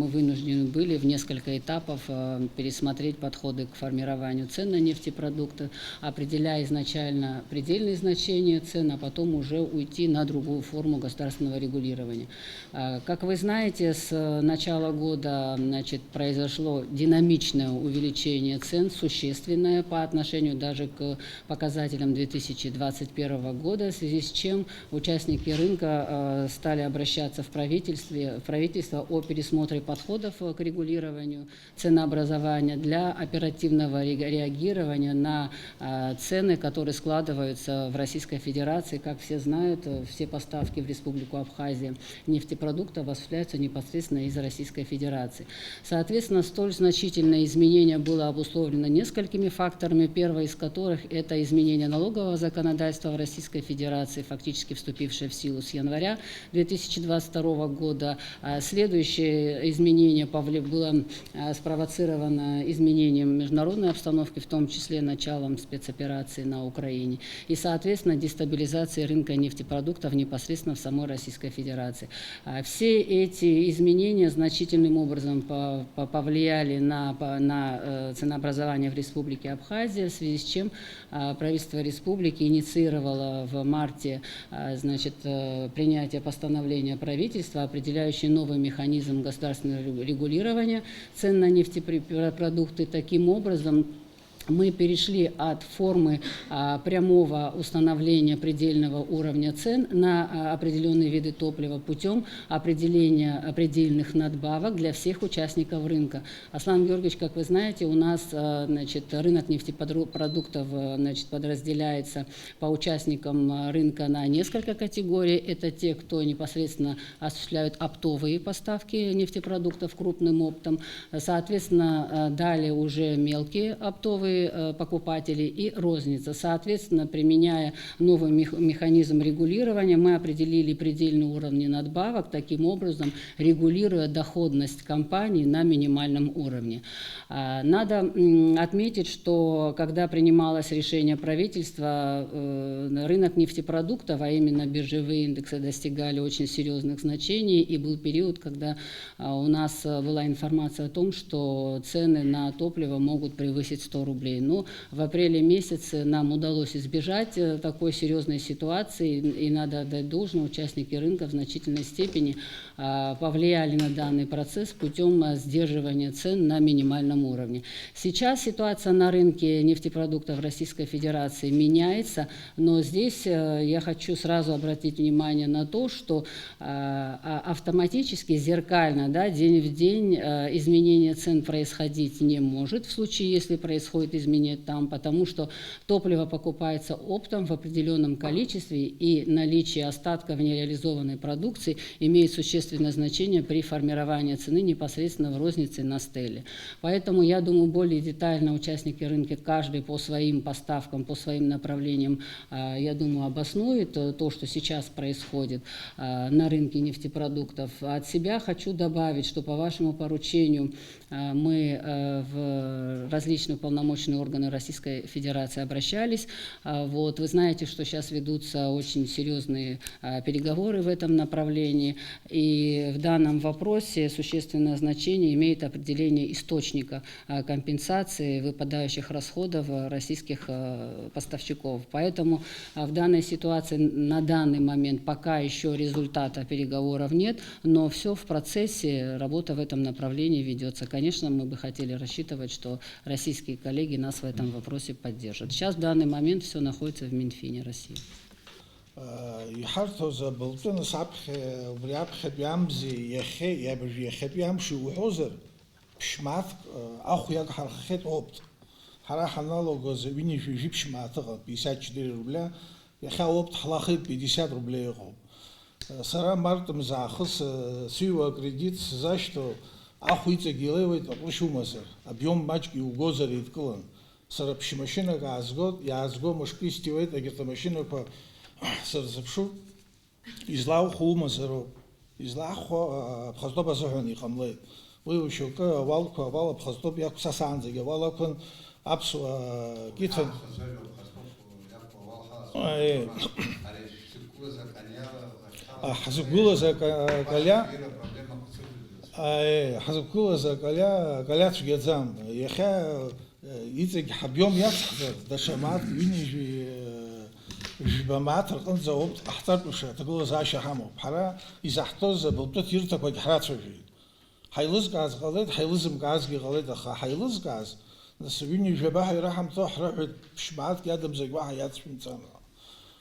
мы вынуждены были в несколько этапов пересмотреть подходы к формированию цен на нефтепродукты, определяя изначально предельные значения цен, а потом уже уйти на другую форму государственного регулирования. Как вы знаете, с начала года, значит, произошло динамичное увеличение цен, существенное по отношению даже к показателям 2021 года, в связи с чем участники рынка стали обращаться в правительство о пересмотре подходов к регулированию ценообразования для оперативного реагирования на цены, которые складываются в Российской Федерации. Как все знают, все поставки в Республику Абхазия нефтепродуктов осуществляются непосредственно из Российской Федерации. Соответственно, столь значительное изменение было обусловлено несколькими факторами, первое из которых – это изменение налогового законодательства в Российской Федерации, фактически вступившее в силу с января 2022 года. Следующее изменение было спровоцировано изменением международной обстановки, в том числе началом спецоперации на Украине, и, соответственно, дестабилизацией рынка нефтепродуктов непосредственно в самой Российской Федерации. Все эти изменения значительным образом повлияли на ценообразование в Республике Абхазия, в связи с чем правительство республики инициировало в марте, значит, принятие постановления правительства, определяющее новый механизм государственного регулирования цен на нефтепродукты. Таким образом, мы перешли от формы прямого установления предельного уровня цен на определенные виды топлива путем определения предельных надбавок для всех участников рынка. Аслан Георгиевич, как вы знаете, у нас, значит, рынок нефтепродуктов, значит, подразделяется по участникам рынка на несколько категорий. Это те, кто непосредственно осуществляют оптовые поставки нефтепродуктов крупным оптом. Соответственно, далее уже мелкие оптовые покупатели и розница. Соответственно, применяя новый механизм регулирования, мы определили предельные уровни надбавок, таким образом регулируя доходность компаний на минимальном уровне. Надо отметить, что когда принималось решение правительства, рынок нефтепродуктов, а именно биржевые индексы, достигали очень серьезных значений, и был период, когда у нас была информация о том, что цены на топливо могут превысить 100 рублей. Но в апреле месяце нам удалось избежать такой серьезной ситуации, и надо отдать должное, участники рынка в значительной степени повлияли на данный процесс путем сдерживания цен на минимальном уровне. Сейчас ситуация на рынке нефтепродуктов Российской Федерации меняется, но здесь я хочу сразу обратить внимание на то, что автоматически, зеркально, да, день в день изменение цен происходить не может в случае, если происходит изменение там, потому что топливо покупается оптом в определенном количестве, и наличие остатков нереализованной продукции имеет существенное значение при формировании цены непосредственно в рознице на стеле. Поэтому, я думаю, более детально участники рынка, каждый по своим поставкам, по своим направлениям, я думаю, обоснует то, что сейчас происходит на рынке нефтепродуктов. От себя хочу добавить, что по вашему поручению мы в различные уполномоченные органы Российской Федерации обращались. Вот. Вы знаете, что сейчас ведутся очень серьезные переговоры в этом направлении, и в данном вопросе существенное значение имеет определение источника компенсации выпадающих расходов российских поставщиков. Поэтому в данной ситуации на данный момент пока еще результата переговоров нет, но все в процессе, работа в этом направлении ведется. Конечно, мы бы хотели рассчитывать, что российские коллеги нас в этом вопросе поддержат. Сейчас в данный момент все находится в Минфине России. Сара мартом захыс сюа кредит за что ахуйца гилевает опушумасер объем мачки угозарит клан сара пшимашина газгод язго мушкистивает агета машина по сарзапшу излау хумасеру излахо абхаздоба захони хамле выушука валку вал абхаздоб як сасанзеге валакон апсу китфен Хазугула за коля. حزبكوز قالات في جزام يخا يزج حبيوم يحضر دشمات ينجي جبامات رقم زوب احترت وش تقول زاشة حمو بحرا إذا احتوز بلطت يرتك وجحرات في حيلز غاز غلط حيلزم غاز غلط أخا حيلز غاز نسويني جباه يرحم طوح رحت بشمعات قادم زي واحد ياتش من سنة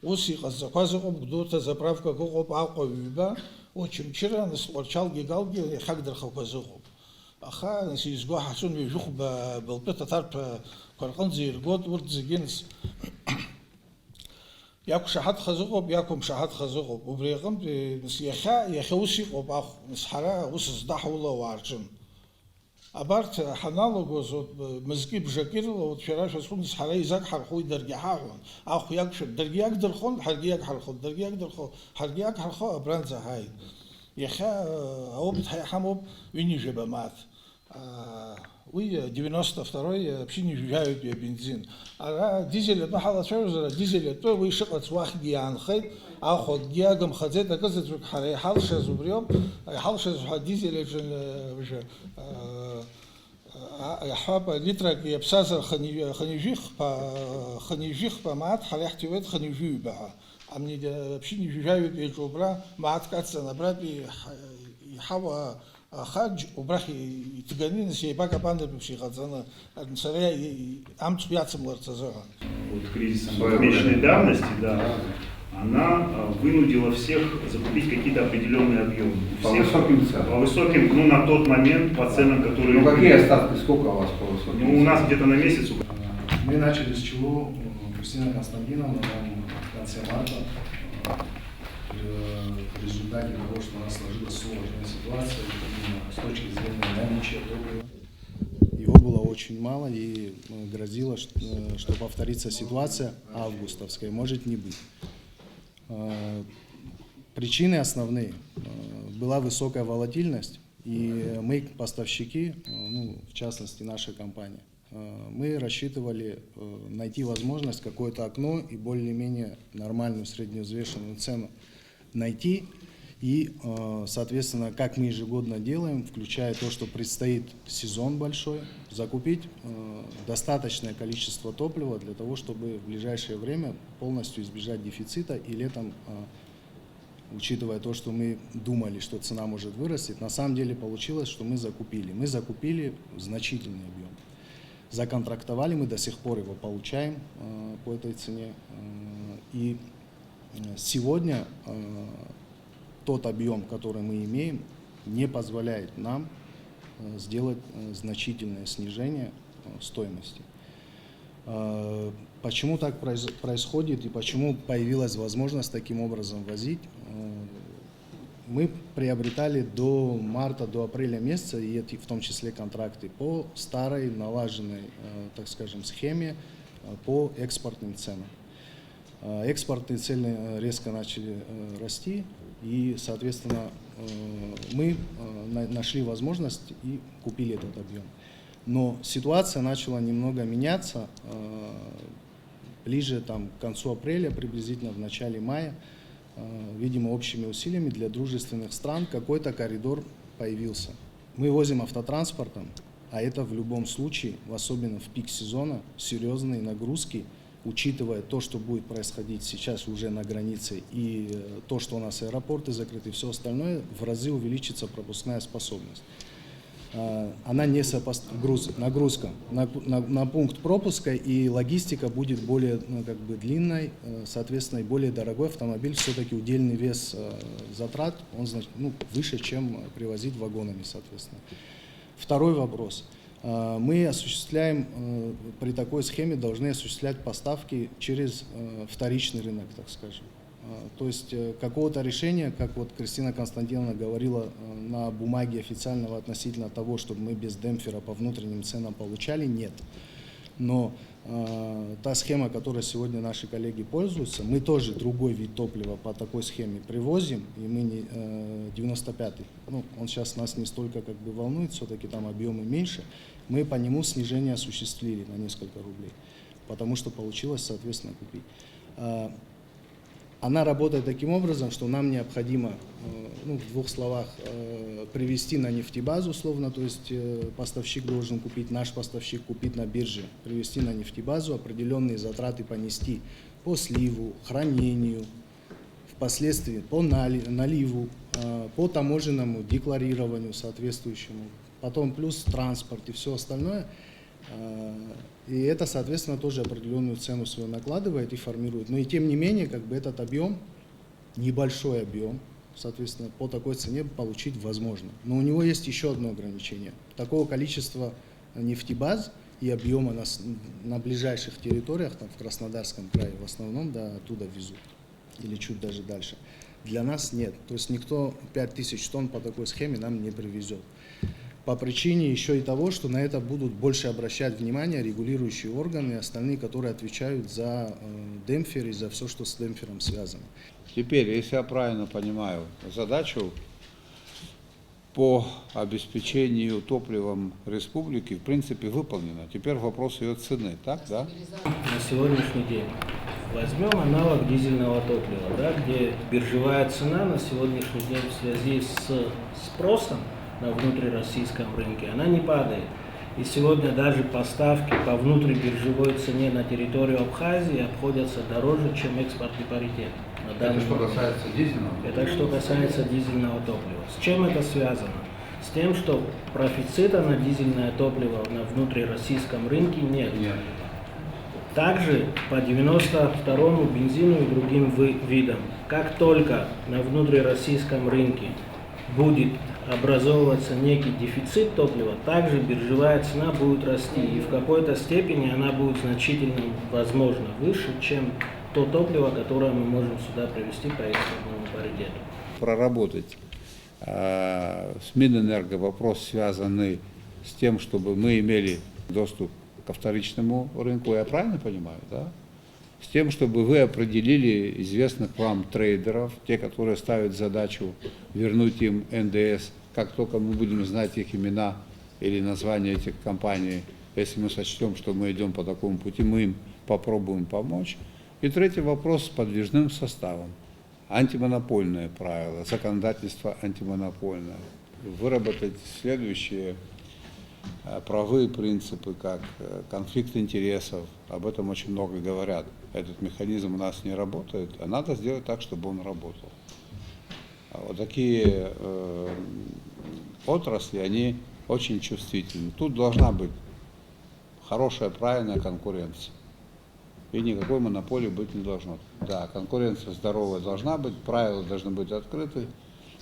وسي قصة قصة بدورة زبرافكا قوب عقو يبا وشمشرا نسورشال جيجالجي حقدر خوكا زوب أخا نسي زقوا حسون يجوخ بالبيت تارب كرقن زير قد ورد زجنس ياكو شحات خزوق ياكم شحات خزوق وبريقم نس يخا وسي قوب أخ نسحرا وس صدح ولا وارجن أبارت حنالو زود مزكي بجاكير وتشراش شو نسحرا يزاك حرخوي درجة حاون أخو ياكش درجة يقدر خون حرجيك حرخون درجة يقدر خو حرجيك حرخو برانزا هاي يخا هو بتحيا حموب ويني جبامات وي 92 بشيني جايب بنزين ديزل ما حدا شو ديزل تو وي شقت واحد يعني خيط اخذ جاكم خزيت كزت حري حالش زبريوم حالش ديزل وش حاب لترك يبساز خنيجيخ بمات حري احتويت خنيجي بها عمني بشيني جايب بيجوبرا ما عتكاتس انا برابي يحاول خارج وبراخي يتقنين سي باكا باندر بشي غزانا المسارية عم تبيعتم لارتزاها. Вот кризисом месячной давности, да, она вынудила всех закупить какие-то определенные объемы. По высоким ценам? По высоким, ну на тот момент, по ценам, которые... Ну какие остатки, сколько у вас по высоким ценам? Ну у нас где-то на месяц. Мы начали с чего? Кристина Константиновна нам в конце марта в результате того, что у нас сложилась сложная ситуация с точки зрения наличия топлива. Его было очень мало и грозило, что повторится ситуация августовская, может не быть. Причины основные. Была высокая волатильность, и мы, поставщики, ну, в частности наша компания, мы рассчитывали найти возможность, какое-то окно и более-менее нормальную средневзвешенную цену найти. И, соответственно, как мы ежегодно делаем, включая то, что предстоит сезон большой, закупить достаточное количество топлива для того, чтобы в ближайшее время полностью избежать дефицита и летом, учитывая то, что мы думали, что цена может вырасти, на самом деле получилось, что мы закупили. Мы закупили значительный объем. Законтрактовали, мы до сих пор его получаем по этой цене. И сегодня тот объем, который мы имеем, не позволяет нам сделать значительное снижение стоимости. Почему так происходит и почему появилась возможность таким образом возить? Мы приобретали до марта, до апреля месяца, и эти в том числе контракты, по старой налаженной, так скажем, схеме по экспортным ценам. Экспортные цены резко начали расти, и, соответственно, мы нашли возможность и купили этот объем. Но ситуация начала немного меняться ближе к концу апреля, приблизительно в начале мая. Видимо, общими усилиями для дружественных стран какой-то коридор появился. Мы возим автотранспортом, а это в любом случае, особенно в пик сезона, серьезные нагрузки, учитывая то, что будет происходить сейчас уже на границе, и то, что у нас аэропорты закрыты, и все остальное, в разы увеличится пропускная способность. Она не нагрузка на пункт пропуска, и логистика будет более длинной, соответственно, и более дорогой. Автомобиль все-таки удельный вес затрат, он выше, чем привозить вагонами, соответственно. Второй вопрос. Мы осуществляем, при такой схеме должны осуществлять поставки через вторичный рынок, так скажем. То есть какого-то решения, как вот Кристина Константиновна говорила, на бумаге официального относительно того, чтобы мы без демпфера по внутренним ценам получали, нет. Но та схема, которой сегодня наши коллеги пользуются, мы тоже другой вид топлива по такой схеме привозим, и мы не 95-й, он сейчас нас не столько волнует, все-таки там объемы меньше, мы по нему снижение осуществили на несколько рублей, потому что получилось, соответственно, купить. Она работает таким образом, что нам необходимо, ну, в двух словах, привести на нефтебазу, условно, то есть поставщик должен купить, наш поставщик купить на бирже, привести на нефтебазу, определенные затраты понести по сливу, хранению, впоследствии по наливу, по таможенному декларированию соответствующему, потом плюс транспорт и все остальное. И это, соответственно, тоже определенную цену свою накладывает и формирует. Но и тем не менее, как бы этот объем, небольшой объем, соответственно, по такой цене получить возможно. Но у него есть еще одно ограничение. Такого количества нефтебаз и объема на ближайших территориях, там в Краснодарском крае в основном, да, оттуда везут. Или чуть даже дальше. Для нас нет. То есть никто 5000 тонн по такой схеме нам не привезет. По причине еще и того, что на это будут больше обращать внимание регулирующие органы и остальные, которые отвечают за демпфер и за все, что с демпфером связано. Теперь, если я правильно понимаю, задачу по обеспечению топливом республики в принципе выполнена. Теперь вопрос ее цены, так, да? На сегодняшний день возьмем аналог дизельного топлива, да, где биржевая цена на сегодняшний день в связи с спросом на внутрироссийском рынке, она не падает. И сегодня даже поставки по внутрибиржевой цене на территорию Абхазии обходятся дороже, чем экспортный паритет. Это что касается дизельного? Это что касается дизельного топлива. С чем это связано? С тем, что профицита на дизельное топливо на внутрироссийском рынке нет. Нет. Также по 92-му бензину и другим видам, как только на внутрироссийском рынке будет образовываться некий дефицит топлива, также биржевая цена будет расти, и в какой-то степени она будет значительно, возможно, выше, чем то топливо, которое мы можем сюда привезти по экспортному паритету. Проработать с Минэнерго вопрос, связанный с тем, чтобы мы имели доступ ко вторичному рынку, я правильно понимаю, да? С тем, чтобы вы определили известных вам трейдеров, те, которые ставят задачу вернуть им НДС, как только мы будем знать их имена или названия этих компаний, если мы сочтем, что мы идем по такому пути, мы им попробуем помочь. И третий вопрос с подвижным составом. Антимонопольные правила, законодательство антимонопольное. Выработать следующие правовые принципы, как конфликт интересов, об этом очень много говорят. Этот механизм у нас не работает, а надо сделать так, чтобы он работал. Вот такие отрасли, они очень чувствительны. Тут должна быть хорошая, правильная конкуренция. И никакой монополии быть не должно. Да, конкуренция здоровая должна быть, правила должны быть открыты,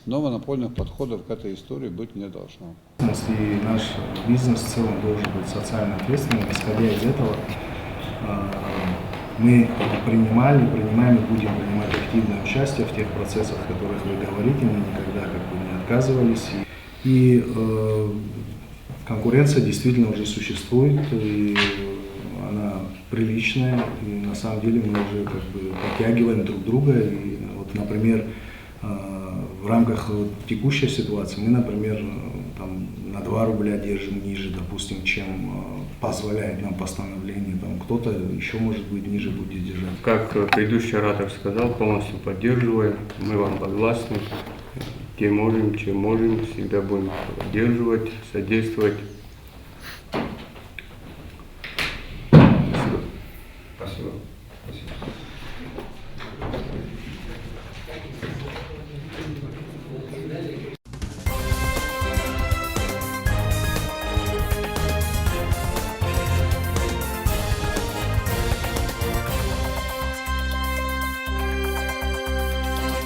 но монопольных подходов к этой истории быть не должно. И наш бизнес в целом должен быть социально ответственным. Исходя из этого, мы принимаем и будем принимать активное участие в тех процессах, о которых вы говорите. Мы никогда не отказывались. И конкуренция действительно уже существует, и она приличная. И на самом деле мы уже подтягиваем друг друга. И вот, например, в рамках текущей ситуации мы, например, там, на 2 рубля держим ниже, допустим, чем позволяет нам постановление. Там кто-то еще, может быть, ниже будет держать. Как предыдущий оратор сказал, полностью поддерживаем. Мы вам подвластны. Где можем, чем можем, всегда будем поддерживать, содействовать.